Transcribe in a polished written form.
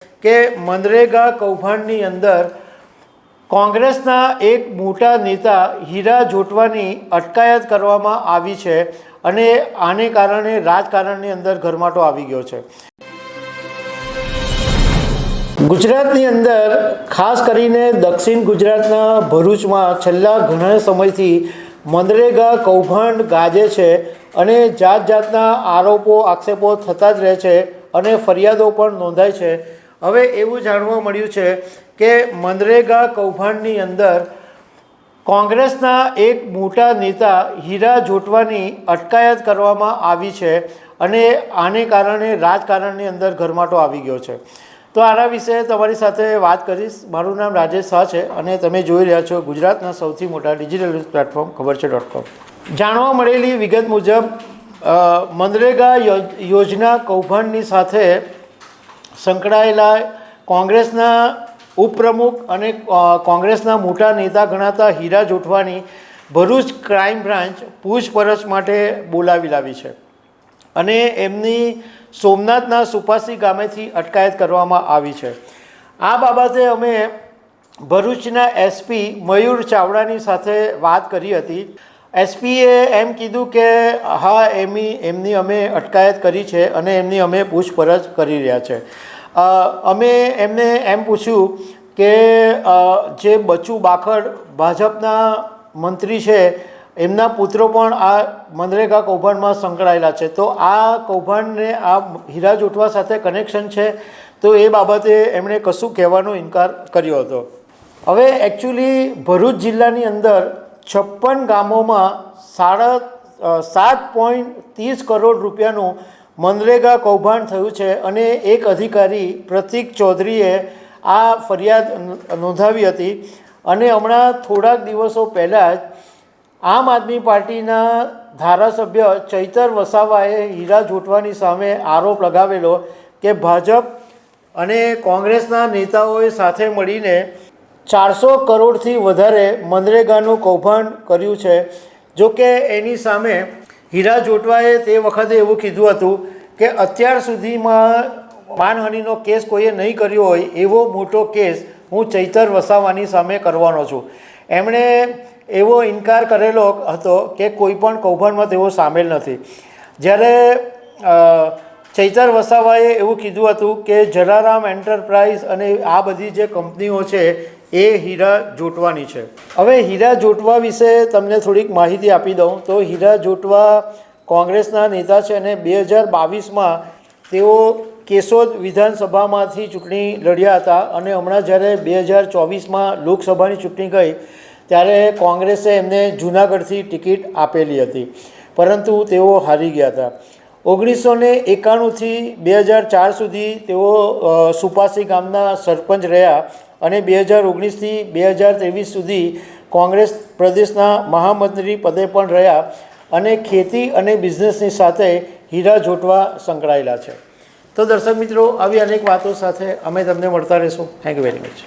કે મનરેગા કૌભાંડની અંદર કોંગ્રેસના એક મોટા નેતા હીરા જોટવાની અટકાયત કરવામાં આવી છે અને આને કારણે રાજકારણની અંદર ગરમાટો આવી ગયો છે। ગુજરાતની અંદર ખાસ કરીને દક્ષિણ ગુજરાતના ભરૂચમાં છેલ્લા ઘણા સમયથી મનરેગા કૌભાંડ ગાજે છે અને જાત જાતના આરોપો આક્ષેપો થતા જ રહે છે અને ફરિયાદો પણ નોંધાય છે। હવે એવું જાણવા મળ્યું છે કે મનરેગા કૌભાંડની અંદર કોંગ્રેસના એક મોટા નેતા હીરા જોટવાની અટકાયત કરવામાં આવી છે અને આને કારણે રાજકારણની અંદર ગરમાટો આવી ગયો છે। તો આના વિશે તમારી સાથે વાત કરીશ। મારું નામ રાજેશ શાહ છે અને તમે જોઈ રહ્યા છો ગુજરાતના સૌથી મોટા ડિજિટલ ન્યૂઝ પ્લેટફોર્મ ખબરછે.com। જાણવા મળેલી વિગત મુજબ મનરેગા યોજના કૌભાંડની સાથે સંકળાયેલા કોંગ્રેસના ઉપપ્રમુખ અને કોંગ્રેસના મોટા નેતા ગણાતા હીરા જોટવાની ભરૂચ ક્રાઇમ બ્રાન્ચ પૂછપરછ માટે બોલાવી લાવી છે અને એમની સોમનાથના સુપાસી ગામેથી અટકાયત કરવામાં આવી છે। આ બાબતે અમે ભરૂચના એસપી મયુર ચાવડાની સાથે વાત કરી હતી। એસપીએ એમ કીધું કે હા એમની અમે અટકાયત કરી છે અને એમની અમે પૂછપરછ કરી રહ્યા છે। અમે એમને એમ પૂછ્યું કે જે બચુ બાખડ ભાજપના મંત્રી છે એમના પુત્રો પણ આ મનરેગા કૌભાંડમાં સંકળાયેલા છે, તો આ કૌભાંડને આ હીરા જોટવા સાથે કનેક્શન છે? તો એ બાબતે એમણે કશું કહેવાનો ઇનકાર કર્યો હતો। હવે એકચ્યુઅલી ભરૂચ જિલ્લાની અંદર 56 ગામોમાં 7.30 કરોડ રૂપિયાનું મનરેગા કૌભાંડ થયું છે અને એક અધિકારી પ્રતિક ચૌધરીએ આ ફરિયાદ નોંધાવી હતી અને હમણાં થોડાક દિવસો પહેલાં જ આમ આદમી પાર્ટીના ધારાસભ્ય ચૈતર વસાવાએ હીરા જોટવાની સામે આરોપ લગાવેલો કે ભાજપ અને કોંગ્રેસના નેતાઓએ સાથે મળીને 400 કરોડથી વધારે મનરેગાનું કૌભાંડ કર્યું છે। જો કે એની સામે હીરા જોટવાએ તે વખતે એવું કીધું હતું કે અત્યાર સુધીમાં માનહાનિનો કેસ કોઈએ નહીં કર્યો હોય એવો મોટો કેસ હું ચૈતર વસાવાની સામે કરવાનો છું। એમણે એવો ઇનકાર કરેલો હતો કે કોઈ પણ કૌભાંડમાં તેઓ સામેલ નથી। જ્યારે ચૈતર વસાવાએ એવું કીધું હતું કે જલારામ એન્ટરપ્રાઇઝ અને આ બધી જે કંપનીઓ છે એ હીરા જોટવાની છે। હવે હીરા જોટવા વિશે તમને થોડીક માહિતી આપી દઉં તો હીરા જોટવા કોંગ્રેસના નેતા છે અને 2022માં તેઓ કેશોદ વિધાનસભામાંથી ચૂંટણી લડ્યા હતા અને હમણાં જ્યારે 2024માં લોકસભાની ચૂંટણી ગઈ ત્યારે કોંગ્રેસે એમને જૂનાગઢથી ટિકિટ આપેલી હતી પરંતુ તેઓ હારી ગયા હતા। 1991થી 2004 સુધી તેઓ સુપાસી ગામના સરપંચ રહ્યા અને 2019થી 2023 સુધી કોંગ્રેસ પ્રદેશના મહામંત્રી પદે પણ રહ્યા અને ખેતી અને બિઝનેસની સાથે હીરા જોટવા સંકળાયેલા છે। તો દર્શક મિત્રો, આવી અનેક વાતો સાથે અમે તમને મળતા રહીશું। Thank you very much.